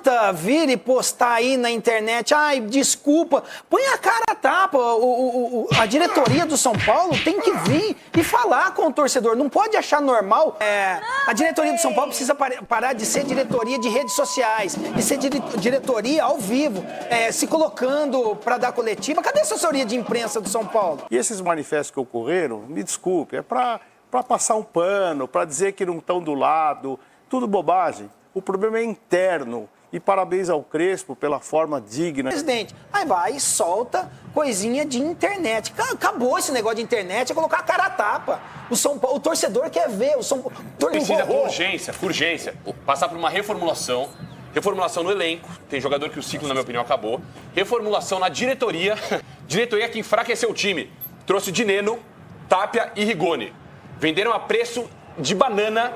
adianta vir e postar aí na internet, ai, desculpa, põe a cara a tapa. A diretoria do São Paulo tem que vir e falar com o torcedor. Não pode achar normal. A diretoria do São Paulo precisa parar de ser diretoria de redes sociais e ser diretoria ao vivo, se colocando para dar coletiva. Cadê a assessoria de imprensa do São Paulo? E esses manifestos que ocorreram, me desculpe, é para passar um pano, para dizer que não estão do lado, tudo bobagem. O problema é interno. E parabéns ao Crespo pela forma digna. Presidente, aí vai e solta coisinha de internet. Acabou esse negócio de internet, é colocar a cara a tapa. O torcedor quer ver. Precisa com urgência, passar por uma reformulação no elenco. Tem jogador que o ciclo, na minha opinião, acabou. Reformulação na diretoria. Diretoria que enfraqueceu o time. Trouxe Dineno, Tapia e Rigoni. Venderam a preço de banana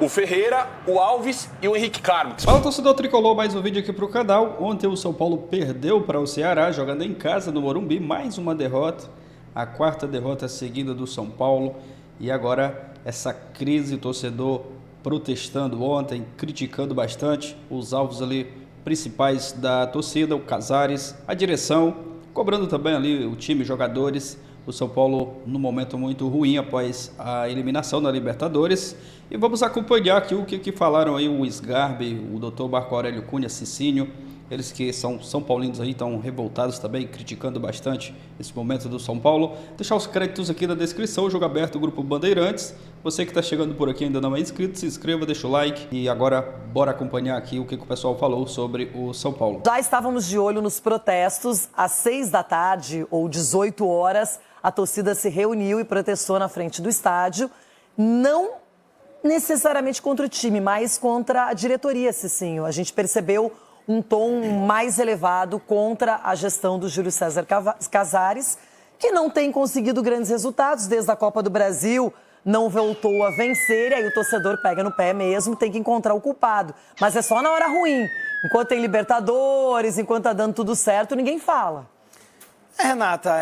o Ferreira, o Alves e o Henrique Carmo. Fala, torcedor tricolor, mais um vídeo aqui pro canal. Ontem o São Paulo perdeu para o Ceará, jogando em casa no Morumbi, mais uma derrota. A quarta derrota seguida do São Paulo. E agora essa crise, torcedor protestando ontem, criticando bastante os alvos ali principais da torcida, o Casares, a direção, cobrando também ali o time, jogadores. O São Paulo num momento muito ruim após a eliminação da Libertadores. E vamos acompanhar aqui o que falaram aí o Sgarbi, o Dr. Marco Aurélio Cunha, Cicinho. Eles que são São Paulinos aí, estão revoltados também, criticando bastante esse momento do São Paulo. Deixar os créditos aqui na descrição, jogo aberto, Grupo Bandeirantes. Você que está chegando por aqui e ainda não é inscrito, se inscreva, deixa o like. E agora, bora acompanhar aqui o que o pessoal falou sobre o São Paulo. Já estávamos de olho nos protestos. Às 6 da tarde, ou 18 horas, a torcida se reuniu e protestou na frente do estádio. Não necessariamente contra o time, mas contra a diretoria, Cicinho. A gente percebeu um tom mais elevado contra a gestão do Júlio César Casares, que não tem conseguido grandes resultados desde a Copa do Brasil, não voltou a vencer, e aí o torcedor pega no pé mesmo, tem que encontrar o culpado. Mas é só na hora ruim. Enquanto tem Libertadores, enquanto tá dando tudo certo, ninguém fala. Renata,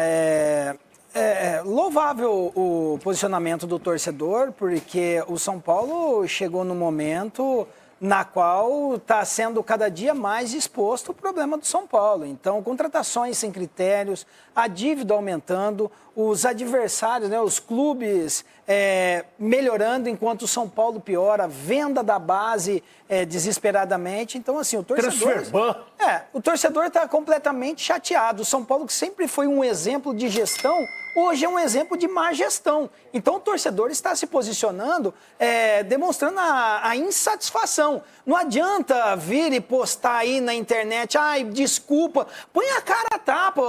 louvável o posicionamento do torcedor, porque o São Paulo chegou no momento na qual está sendo cada dia mais exposto o problema do São Paulo. Então, contratações sem critérios, a dívida aumentando, os adversários, né, os clubes melhorando enquanto o São Paulo piora, venda da base desesperadamente. Então, assim, o torcedor está completamente chateado. O São Paulo, que sempre foi um exemplo de gestão, hoje é um exemplo de má gestão. Então, o torcedor está se posicionando, demonstrando a insatisfação. Não adianta vir e postar aí na internet, ai, desculpa, põe a cara a tapa.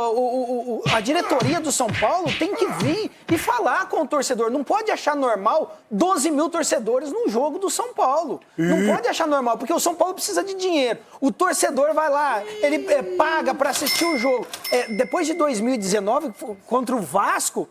A diretoria do São Paulo tem que vir e falar com o torcedor. Não pode achar normal 12 mil torcedores num jogo do São Paulo. Não pode achar normal, porque o São Paulo precisa de dinheiro. O torcedor vai lá, ele paga para assistir o jogo. Depois de 2019, contra o Vasco,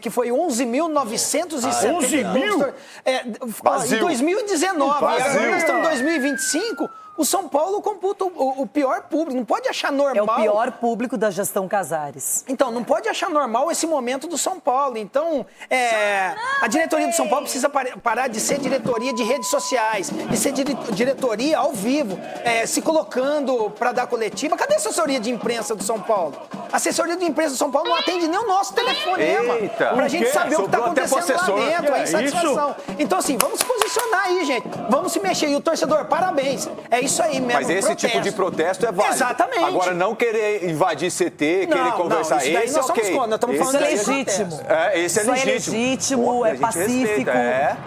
que foi 11.970. 11 mil? Em 2019, agora nós estamos em 2025, o São Paulo computa o pior público. Não pode achar normal. É o pior público da gestão Casares. Então, não pode achar normal esse momento do São Paulo. Então, a diretoria do São Paulo precisa parar de ser diretoria de redes sociais e ser diretoria ao vivo, se colocando para dar coletiva. Cadê a assessoria de imprensa do São Paulo? A assessoria de imprensa do São Paulo não atende nem o nosso telefonema. Pra gente saber o que está acontecendo lá dentro, a insatisfação. Então, assim, vamos se posicionar aí, gente. Vamos se mexer. E o torcedor, parabéns. É isso aí mesmo. Mas esse tipo de protesto é válido. Exatamente. Agora, não querer invadir CT, querer conversar, isso daí esse nós é ok. Nós estamos falando Isso é legítimo. Esse é legítimo. Isso é legítimo, é pacífico.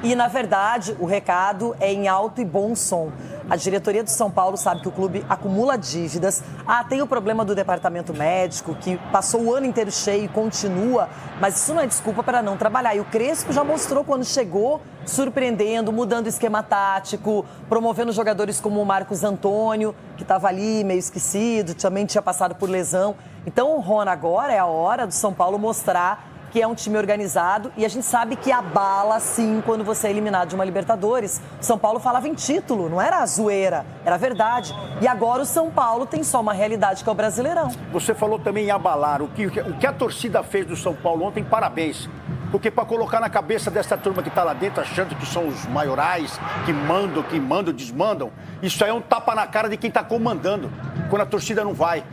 E, na verdade, o recado é em alto e bom som. A diretoria do São Paulo sabe que o clube acumula dívidas. Tem o problema do departamento médico, que passou o ano inteiro cheio e continua, mas isso não é desculpa para não trabalhar. E o Crespo já mostrou quando chegou, surpreendendo, mudando o esquema tático, promovendo jogadores como o Marcos Antônio, que estava ali meio esquecido, também tinha passado por lesão. Então, Rona, agora é a hora do São Paulo mostrar que é um time organizado, e a gente sabe que abala, sim, quando você é eliminado de uma Libertadores. O São Paulo falava em título, não era zoeira, era verdade. E agora o São Paulo tem só uma realidade, que é o Brasileirão. Você falou também em abalar. O que a torcida fez do São Paulo ontem, parabéns. Porque para colocar na cabeça dessa turma que está lá dentro, achando que são os maiorais, que mandam, desmandam, isso aí é um tapa na cara de quem está comandando, quando a torcida não vai.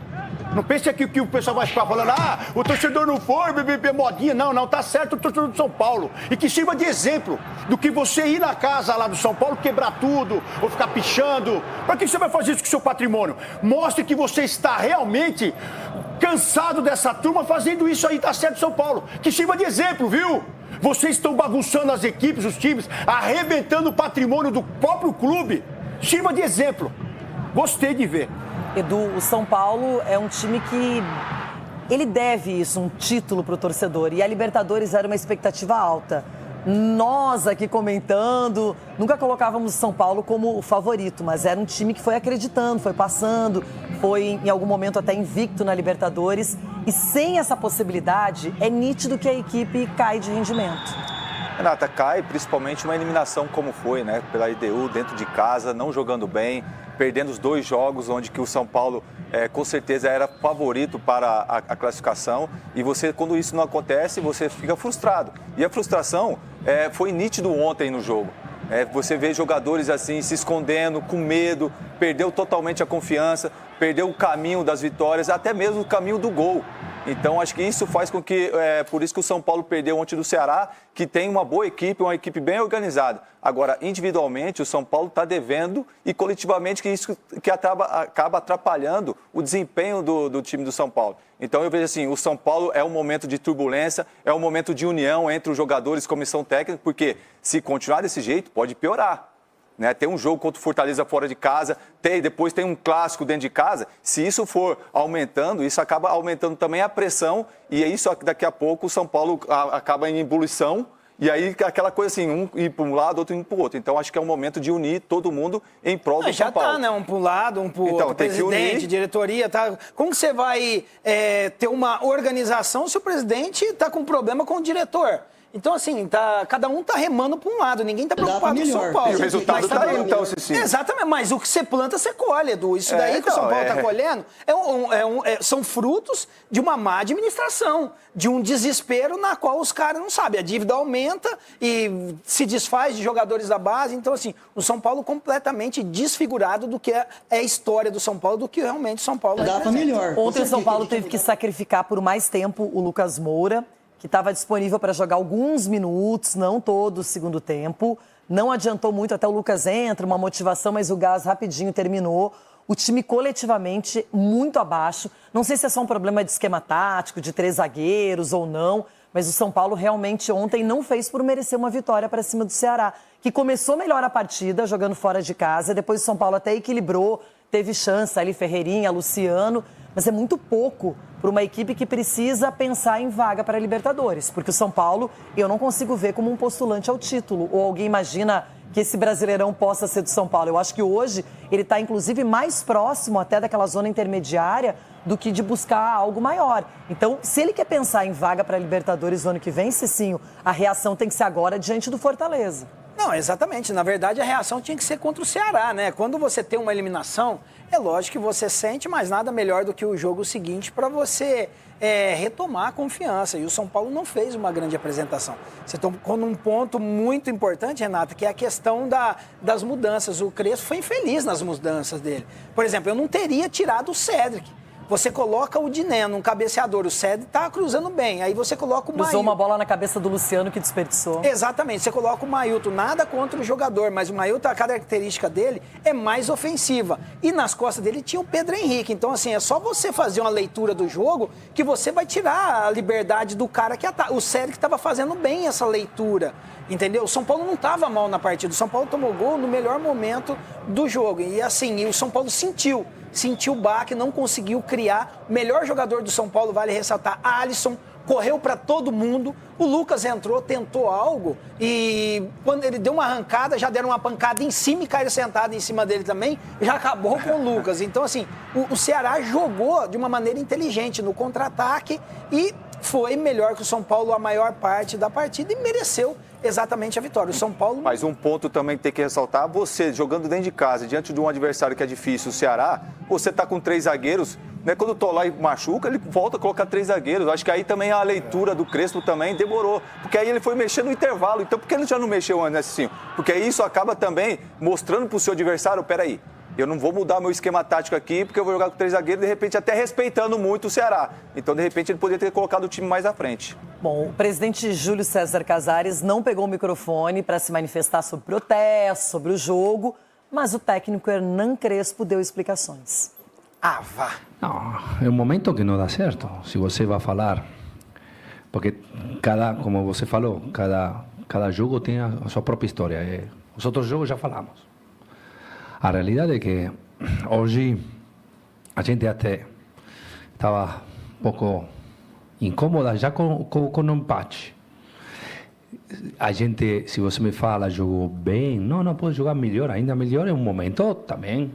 Não pense aqui que o pessoal vai ficar falando, o torcedor não foi, modinha. Não, tá certo o torcedor do São Paulo. E que sirva de exemplo do que você ir na casa lá do São Paulo, quebrar tudo, ou ficar pichando. Para que você vai fazer isso com o seu patrimônio? Mostre que você está realmente cansado dessa turma fazendo isso aí, tá certo, São Paulo. Que sirva de exemplo, viu? Vocês estão bagunçando as equipes, os times, arrebentando o patrimônio do próprio clube. Sirva de exemplo. Gostei de ver. Edu, o São Paulo é um time que ele deve isso, um título para o torcedor. E a Libertadores era uma expectativa alta. Nós aqui comentando, nunca colocávamos o São Paulo como o favorito, mas era um time que foi acreditando, foi passando, foi em algum momento até invicto na Libertadores. E sem essa possibilidade, é nítido que a equipe cai de rendimento. Renata, cai principalmente uma eliminação como foi, né? Pela LDU, dentro de casa, não jogando bem, perdendo os 2 jogos onde que o São Paulo com certeza era favorito para a classificação. E você, quando isso não acontece, você fica frustrado. E a frustração foi nítido ontem no jogo. Você vê jogadores assim se escondendo, com medo, perdeu totalmente a confiança, perdeu o caminho das vitórias, até mesmo o caminho do gol. Então, acho que isso faz com que, por isso que o São Paulo perdeu ontem do Ceará, que tem uma boa equipe, uma equipe bem organizada. Agora, individualmente, o São Paulo está devendo e coletivamente que isso que acaba atrapalhando o desempenho do time do São Paulo. Então, eu vejo assim, o São Paulo é um momento de turbulência, é um momento de união entre os jogadores e comissão técnica, porque se continuar desse jeito, pode piorar. Né? Tem um jogo contra o Fortaleza fora de casa, depois tem um clássico dentro de casa. Se isso for aumentando, isso acaba aumentando também a pressão e é isso daqui a pouco o São Paulo acaba em ebulição e aí aquela coisa assim, um ir para um lado, outro ir para o outro. Então acho que é um momento de unir todo mundo em prol do São Paulo. Já tá, né? Um para um lado, um para o outro. Presidente, diretoria, tá? Como que você vai ter uma organização se o presidente está com problema com o diretor? Então, assim, cada um tá remando para um lado, ninguém tá preocupado com o São Paulo. E o resultado tá aí, então, Cici. Exatamente, mas o que você planta, você colhe, Edu. Isso daí que o São Paulo tá colhendo são frutos de uma má administração, de um desespero na qual os caras não sabem. A dívida aumenta e se desfaz de jogadores da base. Então, assim, o São Paulo completamente desfigurado do que é a história do São Paulo, do que realmente o São Paulo Dava melhor. Ontem o São Paulo teve que sacrificar por mais tempo o Lucas Moura, que estava disponível para jogar alguns minutos, não todo o segundo tempo. Não adiantou muito, até o Lucas entra, uma motivação, mas o gás rapidinho terminou. O time coletivamente muito abaixo. Não sei se é só um problema de esquema tático, de 3 zagueiros ou não, mas o São Paulo realmente ontem não fez por merecer uma vitória para cima do Ceará, que começou melhor a partida, jogando fora de casa. Depois o São Paulo até equilibrou, teve chance ali, Ferreirinha, Luciano, mas é muito pouco para uma equipe que precisa pensar em vaga para a Libertadores, porque o São Paulo eu não consigo ver como um postulante ao título, ou alguém imagina que esse Brasileirão possa ser do São Paulo. Eu acho que hoje ele está, inclusive, mais próximo até daquela zona intermediária do que de buscar algo maior. Então, se ele quer pensar em vaga para a Libertadores no ano que vem, Cicinho, a reação tem que ser agora diante do Fortaleza. Não, exatamente. Na verdade, a reação tinha que ser contra o Ceará, né? Quando você tem uma eliminação, é lógico que você sente, mas nada melhor do que o jogo seguinte para você retomar a confiança. E o São Paulo não fez uma grande apresentação. Você tocou num ponto muito importante, Renata, que é a questão das mudanças. O Crespo foi infeliz nas mudanças dele. Por exemplo, eu não teria tirado o Cédric. Você coloca o Diné num cabeceador, o Cédric tá cruzando bem. Aí você coloca o Mailton. Cruzou uma bola na cabeça do Luciano que desperdiçou. Exatamente, você coloca o Mailton, nada contra o jogador, mas o Mailton, a característica dele é mais ofensiva. E nas costas dele tinha o Pedro Henrique. Então, assim, é só você fazer uma leitura do jogo que você vai tirar a liberdade do cara que ataca. O Cédric estava fazendo bem essa leitura, entendeu? O São Paulo não estava mal na partida. O São Paulo tomou gol no melhor momento do jogo. E assim, o São Paulo sentiu o baque, não conseguiu criar. O melhor jogador do São Paulo, vale ressaltar, Alisson, correu para todo mundo. O Lucas entrou, tentou algo e quando ele deu uma arrancada, já deram uma pancada em cima e caíram sentado em cima dele também, já acabou com o Lucas. Então, assim, o Ceará jogou de uma maneira inteligente no contra-ataque e foi melhor que o São Paulo a maior parte da partida e mereceu exatamente a vitória. O São Paulo... Mas um ponto também que tem que ressaltar, você jogando dentro de casa, diante de um adversário que é difícil, o Ceará, você tá com 3 zagueiros, né? Quando o Tolói machuca, ele volta a colocar 3 zagueiros. Acho que aí também a leitura do Crespo também demorou, porque aí ele foi mexer no intervalo. Então por que ele já não mexeu antes assim? Porque aí isso acaba também mostrando pro seu adversário, peraí, eu não vou mudar meu esquema tático aqui, porque eu vou jogar com 3 zagueiros, de repente até respeitando muito o Ceará. Então, de repente, ele poderia ter colocado o time mais à frente. Bom, o presidente Júlio César Casares não pegou o microfone para se manifestar sobre protesto, sobre o jogo, mas o técnico Hernan Crespo deu explicações. Ah, vá. Não, é um momento que não dá certo. Se você vai falar, porque como você falou, cada jogo tem a sua própria história. Os outros jogos já falamos. A realidade é que hoje a gente até estava um pouco incômoda já com o empate. A gente, se você me fala, jogou bem, não pode jogar melhor, ainda melhor. É um momento também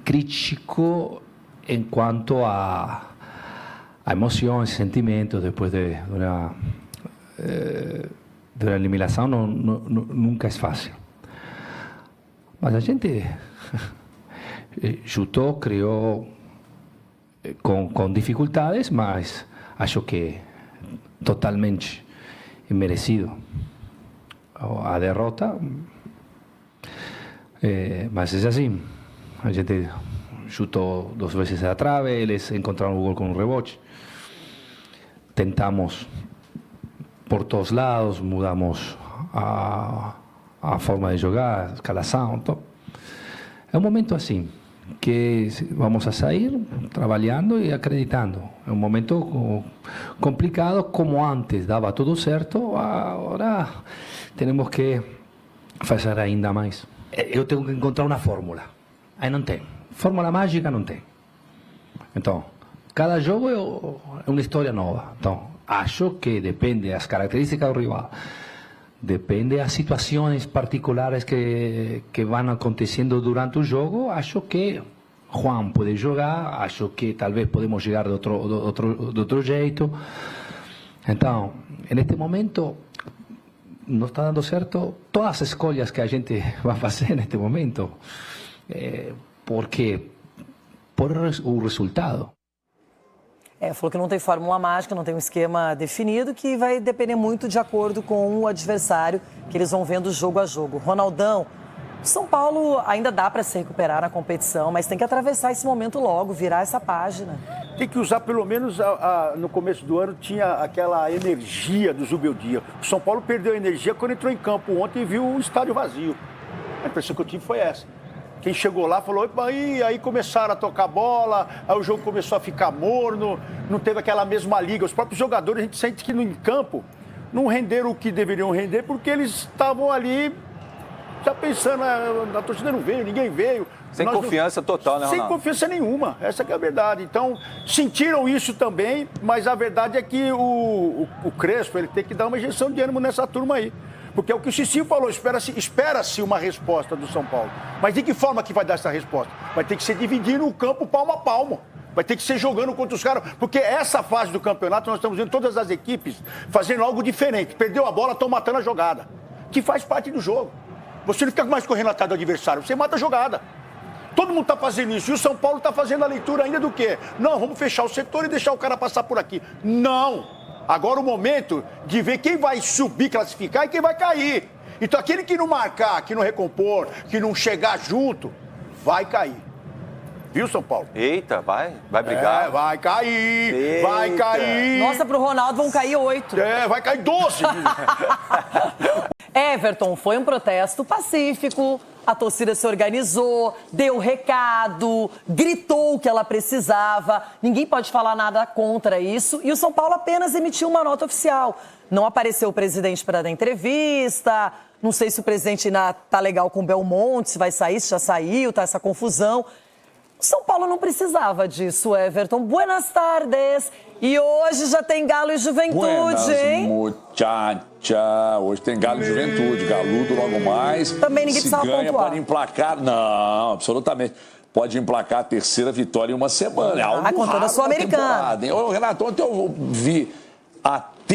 crítico em quanto a emoções, sentimentos depois de uma eliminação, nunca é fácil. Mas a gente chutou, criou com dificuldades, mas acho que totalmente merecido a derrota. Mas é assim, a gente chutou 2 vezes a trave, eles encontraram o gol com um rebote. Tentamos por todos lados, mudamos a forma de jogar, a escalação. Então, é um momento assim, que vamos a sair trabalhando e acreditando. É um momento complicado, como antes dava tudo certo, agora temos que fazer ainda mais. Eu tenho que encontrar uma fórmula, aí não tem. Fórmula mágica não tem. Então, cada jogo é uma história nova. Então, acho que depende das características do rival, depende das situações particulares que vão acontecendo durante o jogo. Acho que Juan pode jogar, acho que talvez podemos chegar de outro jeito. Então, neste momento, não está dando certo todas as escolhas que a gente vai fazer neste momento. Porque por o resultado. Falou que não tem fórmula mágica, não tem um esquema definido, que vai depender muito de acordo com o adversário, que eles vão vendo jogo a jogo. Ronaldão, São Paulo ainda dá para se recuperar na competição, mas tem que atravessar esse momento logo, virar essa página. Tem que usar pelo menos, no começo do ano, tinha aquela energia do Zubeldia. O São Paulo perdeu a energia quando entrou em campo ontem e viu o estádio vazio. A impressão que eu tive foi essa. Quem chegou lá falou, aí começaram a tocar bola, aí o jogo começou a ficar morno, não teve aquela mesma liga. Os próprios jogadores, a gente sente que no campo não renderam o que deveriam render, porque eles estavam ali já pensando, a torcida não veio, ninguém veio. Sem confiança total, né, Ronaldo? Sem confiança nenhuma, essa que é a verdade. Então, sentiram isso também, mas a verdade é que o Crespo, ele tem que dar uma injeção de ânimo nessa turma aí. Porque é o que o Cicinho falou, espera-se uma resposta do São Paulo. Mas de que forma que vai dar essa resposta? Vai ter que ser dividindo o campo palmo a palmo. Vai ter que ser jogando contra os caras. Porque essa fase do campeonato, nós estamos vendo todas as equipes fazendo algo diferente. Perdeu a bola, estão matando a jogada. Que faz parte do jogo. Você não fica mais correndo atrás do adversário, você mata a jogada. Todo mundo está fazendo isso. E o São Paulo está fazendo a leitura ainda do quê? Não, vamos fechar o setor e deixar o cara passar por aqui. Não! Agora o momento de ver quem vai subir, classificar e quem vai cair. Então aquele que não marcar, que não recompor, que não chegar junto, vai cair. Viu, São Paulo? Eita, vai brigar. Vai cair, Eita. vai cair. Nossa, pro Ronaldo vão cair 8. Vai cair 12. Everton, foi um protesto pacífico, a torcida se organizou, deu recado, gritou o que ela precisava. Ninguém pode falar nada contra isso. E o São Paulo apenas emitiu uma nota oficial. Não apareceu o presidente para dar entrevista. Não sei se o presidente ainda está legal com o Belmonte, se vai sair, se já saiu, tá essa confusão. O São Paulo não precisava disso, Everton. Buenas tardes. E hoje já tem Galo e Juventude, hein? Muchacha. Hoje tem Galo e Juventude. Galudo logo mais. Também ninguém precisava pontuar. Se ganha, pode emplacar. Não, absolutamente. Pode emplacar a terceira vitória em uma semana. É algo contando a Sul-Americana. Ô, Renato, ontem eu vi até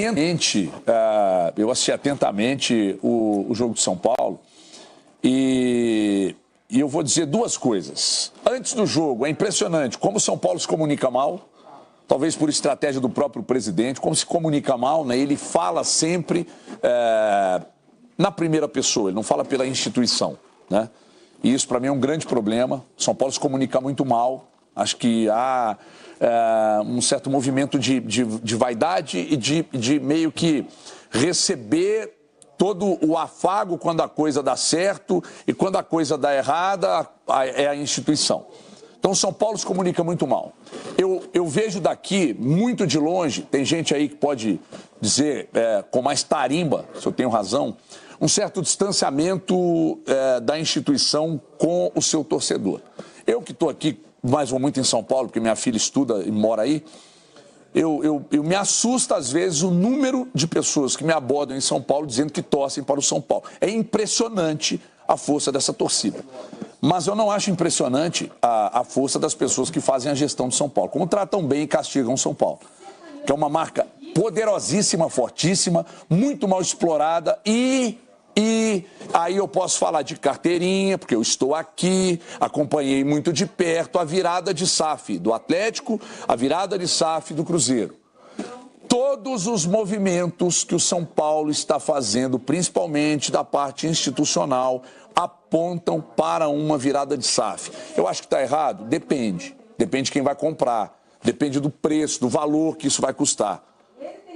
atentamente o jogo de São Paulo e eu vou dizer duas coisas. Antes do jogo, é impressionante como o São Paulo se comunica mal, talvez por estratégia do próprio presidente, como se comunica mal, né? Ele fala sempre na primeira pessoa, ele não fala pela instituição, né? E isso para mim é um grande problema. São Paulo se comunica muito mal. Acho que há um certo movimento de vaidade e de meio que receber todo o afago quando a coisa dá certo e quando a coisa dá errada é a instituição. Então, São Paulo se comunica muito mal. Eu vejo daqui, muito de longe, tem gente aí que pode dizer com mais tarimba, se eu tenho razão, um certo distanciamento da instituição com o seu torcedor. Eu que estou aqui, mas vou muito em São Paulo, porque minha filha estuda e mora aí, eu me assusta às vezes o número de pessoas que me abordam em São Paulo dizendo que torcem para o São Paulo. É impressionante a força dessa torcida. Mas eu não acho impressionante a força das pessoas que fazem a gestão de São Paulo. Como tratam bem e castigam São Paulo. Que é uma marca poderosíssima, fortíssima, muito mal explorada e aí eu posso falar de carteirinha, porque eu estou aqui, acompanhei muito de perto a virada de SAF do Atlético, a virada de SAF do Cruzeiro. Todos os movimentos que o São Paulo está fazendo, principalmente da parte institucional, apontam para uma virada de SAF. Eu acho que está errado? Depende. Depende de quem vai comprar, depende do preço, do valor que isso vai custar.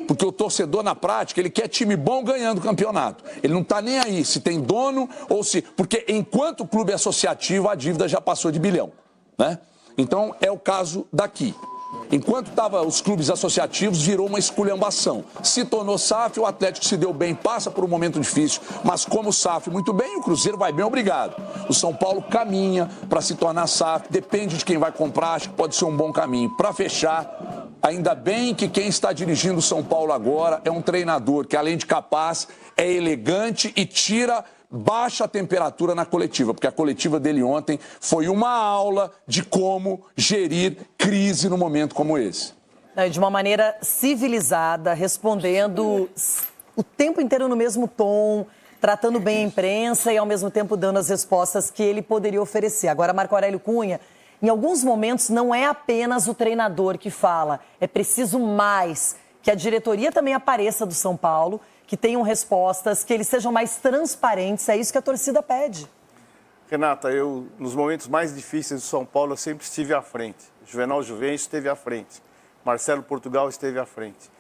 Porque o torcedor, na prática, ele quer time bom ganhando o campeonato. Ele não está nem aí se tem dono ou se... Porque enquanto o clube é associativo, a dívida já passou de bilhão, né? Então, é o caso daqui. Enquanto estavam os clubes associativos, virou uma esculhambação. Se tornou SAF, o Atlético se deu bem, passa por um momento difícil, mas como SAF muito bem, o Cruzeiro vai bem, obrigado. O São Paulo caminha para se tornar SAF, depende de quem vai comprar, acho que pode ser um bom caminho. Para fechar, ainda bem que quem está dirigindo o São Paulo agora é um treinador que, além de capaz, é elegante e baixa a temperatura na coletiva, porque a coletiva dele ontem foi uma aula de como gerir crise num momento como esse. De uma maneira civilizada, respondendo o tempo inteiro no mesmo tom, tratando bem a imprensa e, ao mesmo tempo, dando as respostas que ele poderia oferecer. Agora, Marco Aurélio Cunha, em alguns momentos não é apenas o treinador que fala, é preciso mais que a diretoria também apareça do São Paulo, que tenham respostas, que eles sejam mais transparentes. É isso que a torcida pede. Renata, eu, nos momentos mais difíceis do São Paulo, eu sempre estive à frente. Juvenal Juventus esteve à frente. Marcelo Portugal esteve à frente.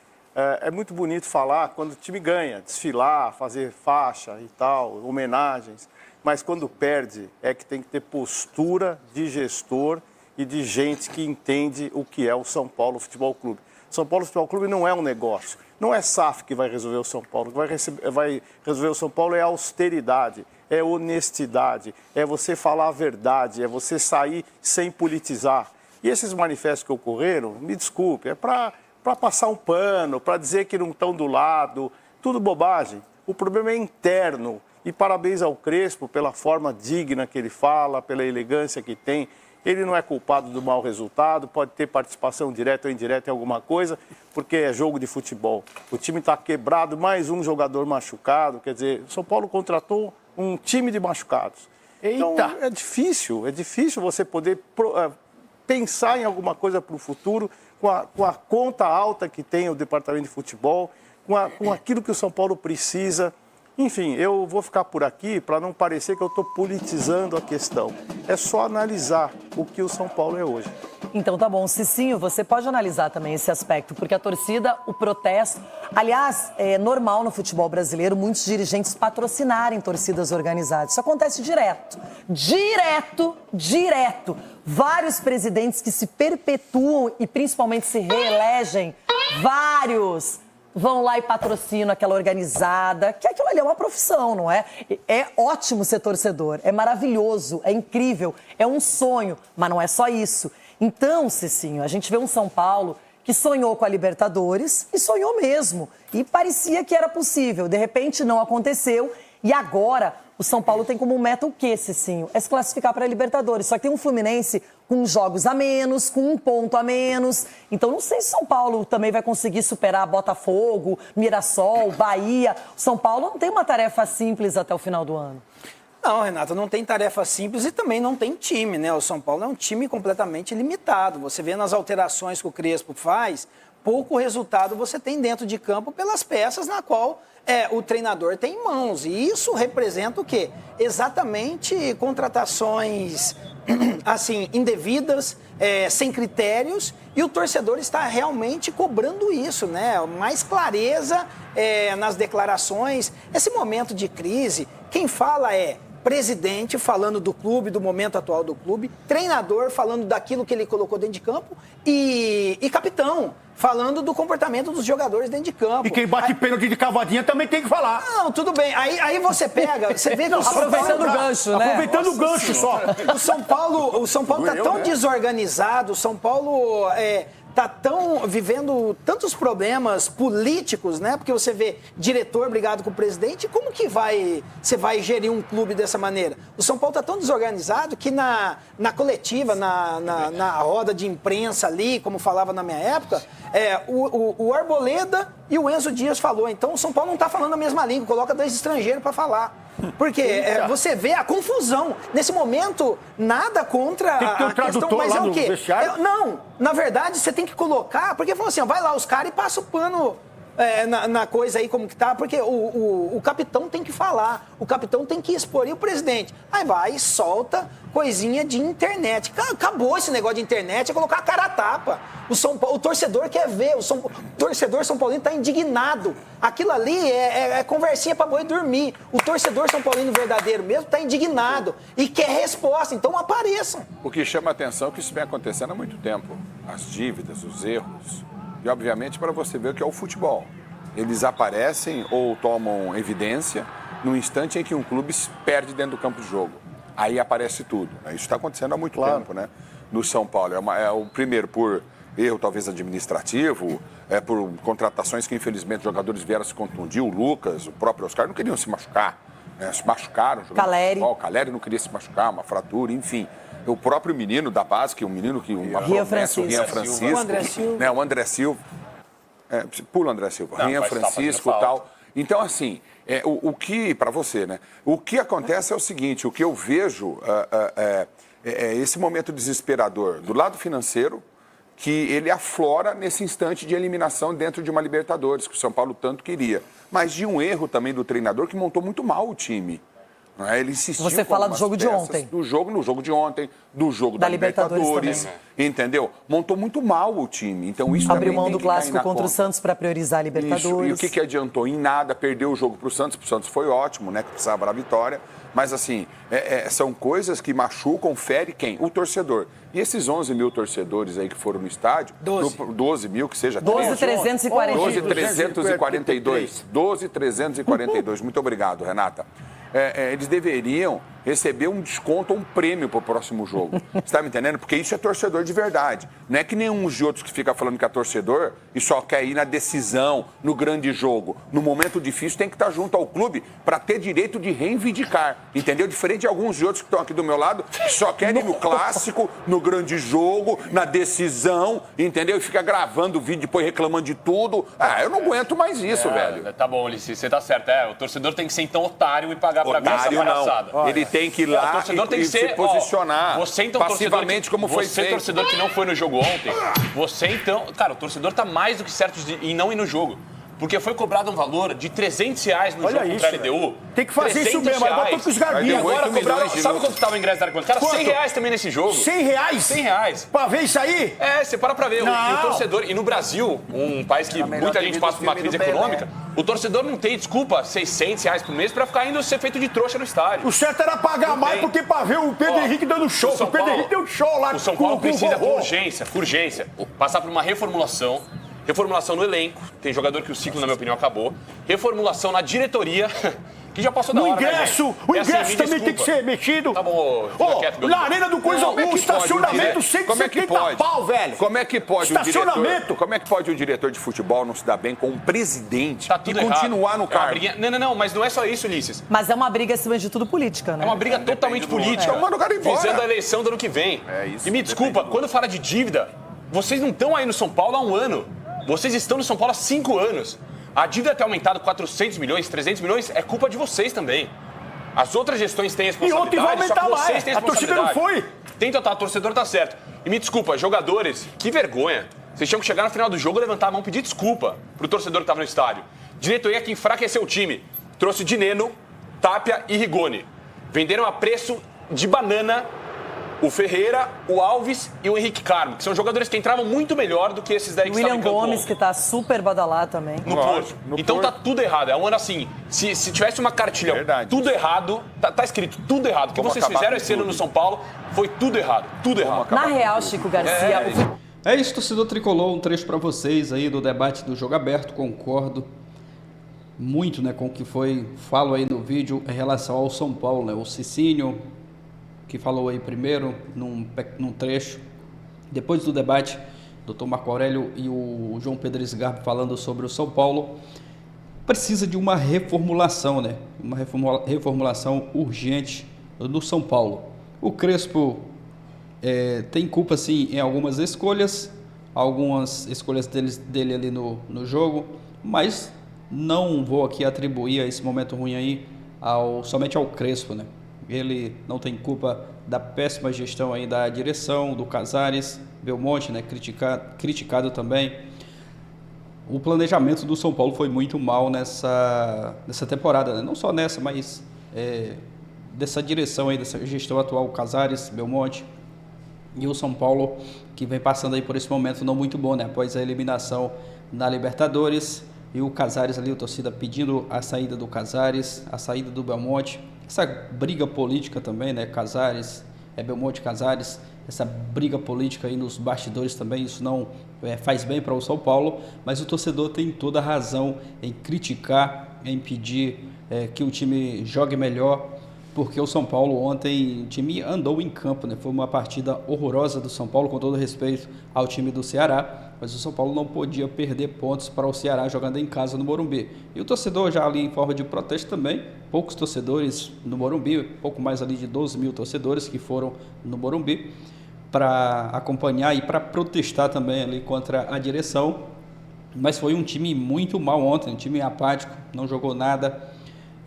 É muito bonito falar quando o time ganha, desfilar, fazer faixa e tal, homenagens. Mas quando perde, é que tem que ter postura de gestor e de gente que entende o que é o São Paulo Futebol Clube. São Paulo Futebol Clube não é um negócio. Não é SAF que vai resolver o São Paulo. O que vai resolver o São Paulo é austeridade, é honestidade, é você falar a verdade, é você sair sem politizar. E esses manifestos que ocorreram, me desculpe, é para passar um pano, para dizer que não estão do lado, tudo bobagem. O problema é interno. E parabéns ao Crespo pela forma digna que ele fala, pela elegância que tem. Ele não é culpado do mau resultado, pode ter participação direta ou indireta em alguma coisa, porque é jogo de futebol. O time está quebrado, mais um jogador machucado, quer dizer, o São Paulo contratou um time de machucados. Então, é difícil você poder pensar em alguma coisa para o futuro com a conta alta que tem o departamento de futebol, com aquilo que o São Paulo precisa. Enfim, eu vou ficar por aqui para não parecer que eu estou politizando a questão. É só analisar o que o São Paulo é hoje. Então tá bom. Cicinho, você pode analisar também esse aspecto, porque a torcida, o protesto... Aliás, é normal no futebol brasileiro muitos dirigentes patrocinarem torcidas organizadas. Isso acontece direto. Direto. Vários presidentes que se perpetuam e principalmente se reelegem, vários... vão lá e patrocinam aquela organizada, que aquilo ali é uma profissão, não é? É ótimo ser torcedor, é maravilhoso, é incrível, é um sonho, mas não é só isso. Então, Cicinho, a gente vê um São Paulo que sonhou com a Libertadores e sonhou mesmo. E parecia que era possível, de repente não aconteceu e agora o São Paulo tem como meta o quê, Cicinho? É se classificar para a Libertadores. Só que tem um Fluminense com jogos a menos, com 1 ponto a menos. Então, não sei se o São Paulo também vai conseguir superar Botafogo, Mirassol, Bahia. O São Paulo não tem uma tarefa simples até o final do ano. Não, Renata, não tem tarefa simples e também não tem time, né? O São Paulo é um time completamente limitado. Você vê nas alterações que o Crespo faz, pouco resultado você tem dentro de campo pelas peças na qual o treinador tem em mãos. E isso representa o quê? Exatamente contratações assim, indevidas, sem critérios, e o torcedor está realmente cobrando isso, né? Mais clareza nas declarações. Esse momento de crise, quem fala é presidente falando do clube, do momento atual do clube, treinador falando daquilo que ele colocou dentro de campo e capitão falando do comportamento dos jogadores dentro de campo. E quem bate pênalti de cavadinha também tem que falar. Não, tudo bem. Aí você pega, você vê que o São Paulo... Aproveitando o gancho, né? Aproveitando o gancho só. O São Paulo está tão desorganizado, o São Paulo está vivendo tantos problemas políticos, né? Porque você vê diretor brigado com o presidente, como que você vai gerir um clube dessa maneira? O São Paulo está tão desorganizado que na coletiva, na roda de imprensa ali, como falava na minha época, o Arboleda e o Enzo Dias falou. Então o São Paulo não está falando a mesma língua, coloca 2 estrangeiros para falar. Porque você vê a confusão. Nesse momento, nada contra tem que ter um tradutor mas lá é o no quê? vestiário? Não, na verdade, você tem que colocar, porque falou assim, ó, vai lá os caras e passa o pano na coisa aí como que tá, porque o capitão tem que falar, o capitão tem que expor, e o presidente? Aí vai e solta coisinha de internet. Acabou esse negócio de internet, é colocar a cara a tapa. O torcedor quer ver, o torcedor São Paulino está indignado. Aquilo ali é conversinha para boi dormir. O torcedor São Paulino verdadeiro mesmo está indignado e quer resposta, então apareçam. O que chama a atenção é que isso vem acontecendo há muito tempo. As dívidas, os erros. E, obviamente, para você ver o que é o futebol. Eles aparecem ou tomam evidência no instante em que um clube perde dentro do campo de jogo. Aí aparece tudo. Isso está acontecendo há muito tempo, né? No São Paulo. É o primeiro por erro, talvez, administrativo, por contratações que, infelizmente, os jogadores vieram se contundir. O Lucas, o próprio Oscar, não queriam se machucar. Se machucaram jogando futebol. Caleri não queria se machucar, uma fratura, enfim. O próprio menino da base, que é um menino que uma promessa, o Rian Francisco. O André Silva. Né, o André Silva. Pula o André Silva. Rian Francisco e tal. Então, assim, o que, para você, né? O que acontece é o seguinte, o que eu vejo é esse momento desesperador do lado financeiro, que ele aflora nesse instante de eliminação dentro de uma Libertadores, que o São Paulo tanto queria. Mas de um erro também do treinador que montou muito mal o time. Ele insistiu. Você fala do jogo de ontem. No jogo de ontem, do jogo da Libertadores, entendeu? Montou muito mal o time. Então isso abriu também mão tem do que clássico cair na contra conta. o Santos para priorizar a Libertadores. Isso. E o que adiantou? Em nada, perdeu o jogo para o Santos foi ótimo, né? Que precisava da vitória. Mas assim, são coisas que machucam, ferem quem? O torcedor. E esses 11 mil torcedores aí que foram no estádio, 12 mil, que seja 12.342. 12.342. Muito obrigado, Renata. Eles deveriam receber um desconto ou um prêmio para o próximo jogo. Você está me entendendo? Porque isso é torcedor de verdade. Não é que nem uns de outros que ficam falando que é torcedor e só quer ir na decisão, no grande jogo. No momento difícil tem que estar junto ao clube para ter direito de reivindicar. Entendeu? Diferente de alguns de outros que estão aqui do meu lado, que só querem ir no clássico, no grande jogo, na decisão, entendeu? E fica gravando o vídeo depois reclamando de tudo. Eu não aguento mais isso, velho. Tá bom, Ulisses, você tá certo. O torcedor tem que ser então otário e pagar pra mim essa palhaçada. Não. Ele tem que ir lá e se posicionar passivamente como foi feito. Você, torcedor que não foi no jogo ontem, você então... Cara, o torcedor tá mais do que certo em não ir no jogo. Porque foi cobrado um valor de R$300 no jogo contra a LDU. Tem que fazer isso mesmo, agora botou com os garbinhos. Agora cobraram... Sabe quanto estava o ingresso da arquibancada? Cara, R$100 também nesse jogo. R$100? R$100. Pra ver isso aí? Você para pra ver. E o torcedor... E no Brasil, um país que muita gente passa por uma crise econômica, o torcedor não tem, desculpa, R$600 por mês pra ficar indo ser feito de trouxa no estádio. O certo era pagar mais porque pra ver o Pedro Henrique dando show. O Pedro Henrique deu show lá. O São Paulo precisa, por urgência, passar por uma reformulação no elenco. Tem jogador que o ciclo, na minha opinião, acabou. Reformulação na diretoria. que já passou da O hora, né, ingresso, gente? o É assim, ingresso me também tem que desculpa. ser mexido. Tá bom, fica quieto, meu na Deus. Arena do Coisa, Como é que o pode estacionamento um dire- 170 pau, velho. Como é que pode Estacionamento. como é que pode um diretor de futebol não se dar bem com um presidente Tá e tudo errado. continuar no É uma cargo? briguinha- Não, mas não é só isso, Ulisses. Mas é uma briga, acima de tudo, política, né? É uma briga totalmente política. Então manda o cara embora. Visando a eleição do ano que vem. É isso, E me depende desculpa, do- quando fala de dívida, vocês não estão aí no São Paulo há um ano. Vocês estão no São Paulo há 5 anos. A dívida ter aumentado 400 milhões, 300 milhões, é culpa de vocês também. As outras gestões têm responsabilidade, E ontem vai só que aumentar vocês mais. têm A torcida não responsabilidade. foi. Tem total, torcedor tá certo. E me desculpa, jogadores, que vergonha. Vocês tinham que chegar no final do jogo, levantar a mão e pedir desculpa pro torcedor que tava no estádio. Diretoria que enfraqueceu o time. Trouxe Dineno, Tapia e Rigoni. Venderam a preço de banana o Ferreira, o Alves e o Henrique Carmo, que são jogadores que entravam muito melhor do que esses daí que William estavam em campo Gomes, ontem. que tá super badalado também. No Porto. Então tá tudo errado. É um ano assim. Se tivesse uma cartilha, Verdade. tudo errado, tá escrito tudo errado. O que Vamos vocês acabar fizeram com esse ano tudo. no São Paulo foi tudo errado. Tudo errado. Na real, Chico Garcia, É isso, torcedor tricolor, um trecho para vocês aí do debate do Jogo Aberto, concordo muito, né, com o que falo aí no vídeo em relação ao São Paulo, né, o Cicínio, que falou aí primeiro, num trecho, depois do debate, o Dr. Marco Aurélio e o João Pedro Sgarbi falando sobre o São Paulo, precisa de uma reformulação, né, uma reformulação urgente do São Paulo. O Crespo tem culpa sim em algumas escolhas dele ali no jogo, mas não vou aqui atribuir a esse momento ruim aí somente ao Crespo, né? Ele não tem culpa da péssima gestão aí da direção, do Casares, Belmonte, né? Criticado também. O planejamento do São Paulo foi muito mal nessa temporada, né? Não só nessa, mas dessa direção aí, dessa gestão atual, Casares, Belmonte. E o São Paulo, que vem passando aí por esse momento não muito bom, né? Após a eliminação na Libertadores, e o Casares ali, a torcida pedindo a saída do Casares, a saída do Belmonte. Essa briga política também, né? Casares, Belmonte, Casares, essa briga política aí nos bastidores também, isso não faz bem para o São Paulo, mas o torcedor tem toda a razão em criticar, em pedir que o time jogue melhor, porque o São Paulo ontem, o time andou em campo, né? Foi uma partida horrorosa do São Paulo, com todo respeito ao time do Ceará, mas o São Paulo não podia perder pontos para o Ceará jogando em casa no Morumbi. E o torcedor já ali em forma de protesto também, poucos torcedores no Morumbi, pouco mais ali de 12 mil torcedores que foram no Morumbi para acompanhar e para protestar também ali contra a direção, mas foi um time muito mal ontem, um time apático, não jogou nada.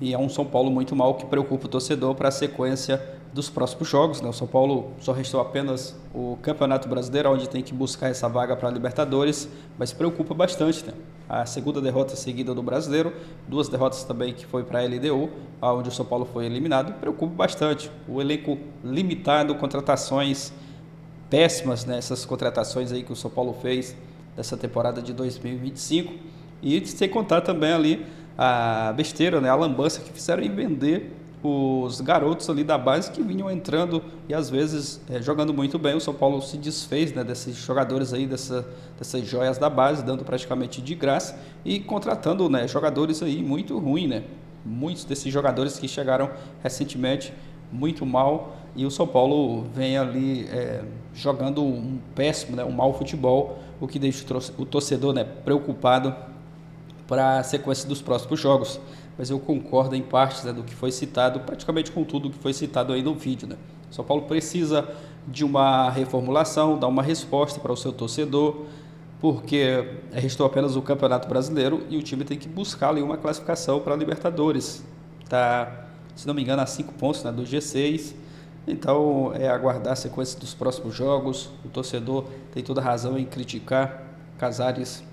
E é um São Paulo muito mal que preocupa o torcedor para a sequência dos próximos jogos, né? O São Paulo só restou apenas o Campeonato Brasileiro, onde tem que buscar essa vaga para a Libertadores, mas preocupa bastante, né? A segunda derrota seguida do Brasileiro, 2 derrotas também que foi para a LDU, onde o São Paulo foi eliminado, preocupa bastante. O elenco limitado, contratações péssimas, né? Essas contratações aí que o São Paulo fez dessa temporada de 2025, e sem contar também ali a besteira, né, a lambança que fizeram em vender os garotos ali da base que vinham entrando e às vezes jogando muito bem. O São Paulo se desfez, né, desses jogadores aí, dessas joias da base, dando praticamente de graça e contratando, né, jogadores aí muito ruins, né? Muitos desses jogadores que chegaram recentemente muito mal, e o São Paulo vem ali jogando um péssimo, né, um mau futebol, o que deixa o torcedor, né, preocupado para a sequência dos próximos jogos. Mas eu concordo em partes, né, do que foi citado, praticamente com tudo que foi citado aí no vídeo, né? São Paulo precisa de uma reformulação, dar uma resposta para o seu torcedor, porque restou apenas o Campeonato Brasileiro e o time tem que buscar ali uma classificação para a Libertadores. Tá, se não me engano, a 5 pontos, né, do G6. Então, aguardar a sequência dos próximos jogos. O torcedor tem toda a razão em criticar. Casares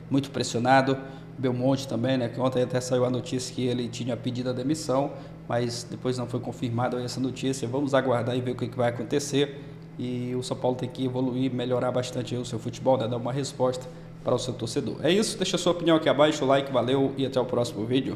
muito pressionado, Belmonte também, né, que ontem até saiu a notícia que ele tinha pedido a demissão, mas depois não foi confirmada essa notícia. Vamos aguardar e ver o que vai acontecer, e o São Paulo tem que evoluir, melhorar bastante o seu futebol, né, dar uma resposta para o seu torcedor. É isso, deixa a sua opinião aqui abaixo, like, valeu e até o próximo vídeo.